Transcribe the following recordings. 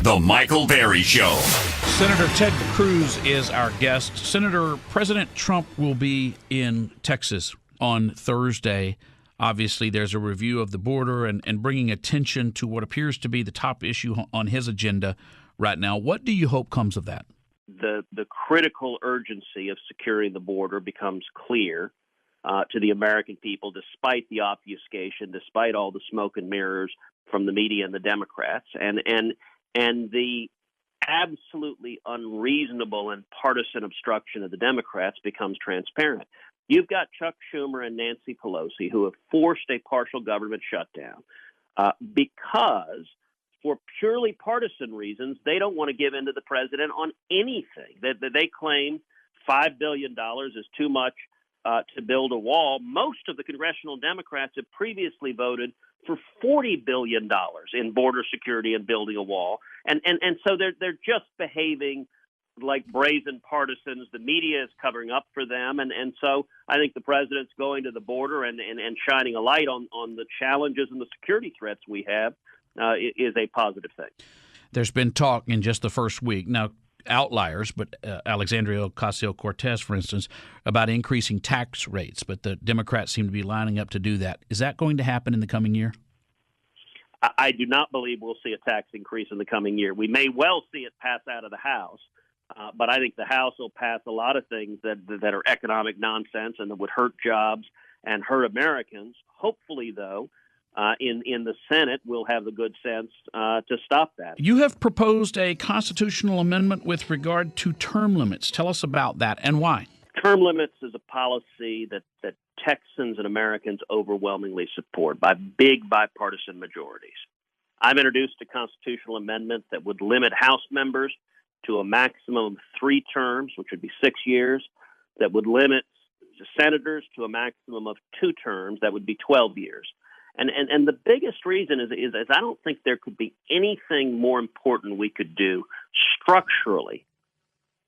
The Michael Berry Show. Senator Ted Cruz is our guest. Senator, President Trump will be in Texas on Thursday. Obviously, there's a review of the border and bringing attention to what appears to be the top issue on his agenda right now. What do you hope comes of that? The critical urgency of securing the border becomes clear to the American people, despite the obfuscation, despite all the smoke and mirrors from the media and the Democrats, and the absolutely unreasonable and partisan obstruction of the Democrats becomes transparent. You've got Chuck Schumer and Nancy Pelosi who have forced a partial government shutdown because, for purely partisan reasons, they don't want to give in to the president on anything. They claim $5 billion is too much to build a wall. Most of the congressional Democrats have previously voted for $40 billion in border security and building a wall. And so they're just behaving like brazen partisans. The media is covering up for them. And so I think the president's going to the border and shining a light on the challenges and the security threats we have is a positive thing. There's been talk in just the first week. Now, outliers, but Alexandria Ocasio-Cortez, for instance, about increasing tax rates, but the Democrats seem to be lining up to do that. Is that going to happen in the coming year? I do not believe we'll see a tax increase in the coming year. We may well see it pass out of the House, but I think the House will pass a lot of things that are economic nonsense and that would hurt jobs and hurt Americans. Hopefully, though, in the Senate, we'll have the good sense to stop that. You have proposed a constitutional amendment with regard to term limits. Tell us about that and why. Term limits is a policy that Texans and Americans overwhelmingly support by big bipartisan majorities. I've introduced a constitutional amendment that would limit House members to a maximum of 3 terms, which would be 6 years, that would limit senators to a maximum of 2 terms, that would be 12 years. And the biggest reason is I don't think there could be anything more important we could do structurally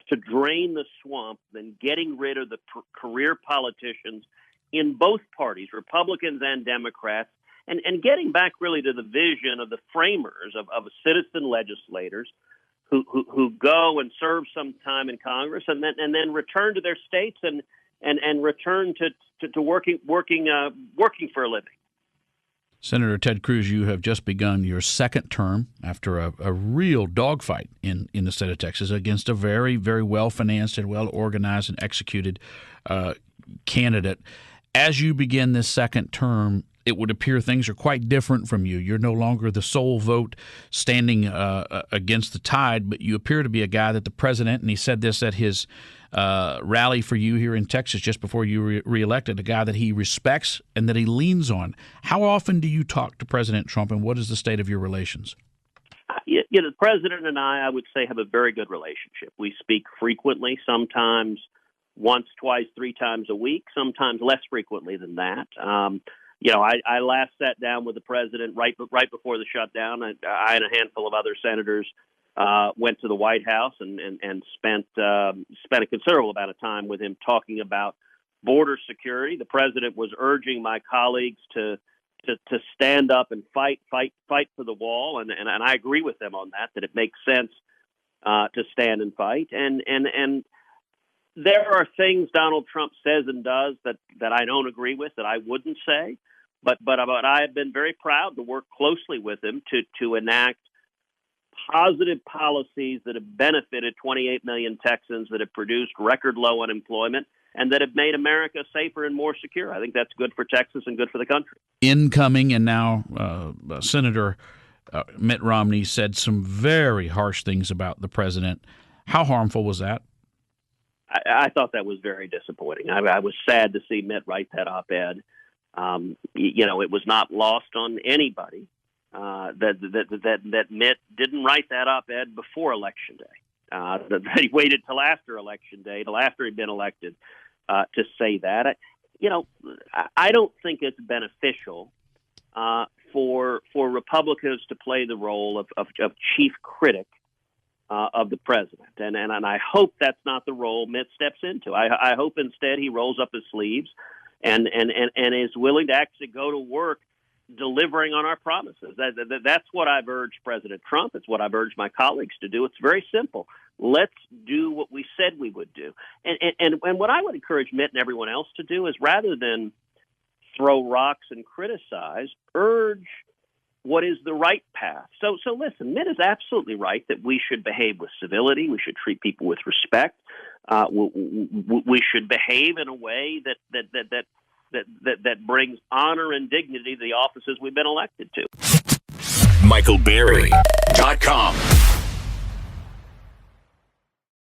to drain the swamp than getting rid of the career politicians in both parties, Republicans and Democrats, and getting back really to the vision of the framers of citizen legislators who go and serve some time in Congress and then return to their states and return to working for a living. Senator Ted Cruz, you have just begun your second term after a real dogfight in the state of Texas against a very, very well-financed and well-organized and executed candidate. As you begin this second term, it would appear things are quite different from you. You're no longer the sole vote standing against the tide, but you appear to be a guy that the president, and he said this at his rally for you here in Texas just before you were reelected, a guy that he respects and that he leans on. How often do you talk to President Trump, and what is the state of your relations? The president and I would say, have a very good relationship. We speak frequently, sometimes once, twice, 3 times a week, sometimes less frequently than that. I last sat down with the president right before the shutdown. I and a handful of other senators went to the White House and spent a considerable amount of time with him talking about border security. The president was urging my colleagues to stand up and fight for the wall, and I agree with them on that it makes sense to stand and fight. And there are things Donald Trump says and does that I don't agree with, that I wouldn't say, but I have been very proud to work closely with him to enact positive policies that have benefited 28 million Texans, that have produced record low unemployment, and that have made America safer and more secure. I think that's good for Texas and good for the country. Incoming and now Senator Mitt Romney said some very harsh things about the president. How harmful was that? I thought that was very disappointing. I was sad to see Mitt write that op-ed. It was not lost on anybody that Mitt didn't write that op-ed before Election Day. That he waited till after Election Day, till after he'd been elected, to say that. I don't think it's beneficial for Republicans to play the role of chief critic of the president, and I hope that's not the role Mitt steps into. I hope instead he rolls up his sleeves and is willing to actually go to work delivering on our promises. That's what I've urged President Trump. It's what I've urged my colleagues to do. It's very simple. Let's do what we said we would do. And what I would encourage Mitt and everyone else to do is, rather than throw rocks and criticize, urge what is the right path. So listen, Mitt is absolutely right that we should behave with civility. We should treat people with respect. We should behave in a way that brings honor and dignity to the offices we've been elected to. MichaelBerry.com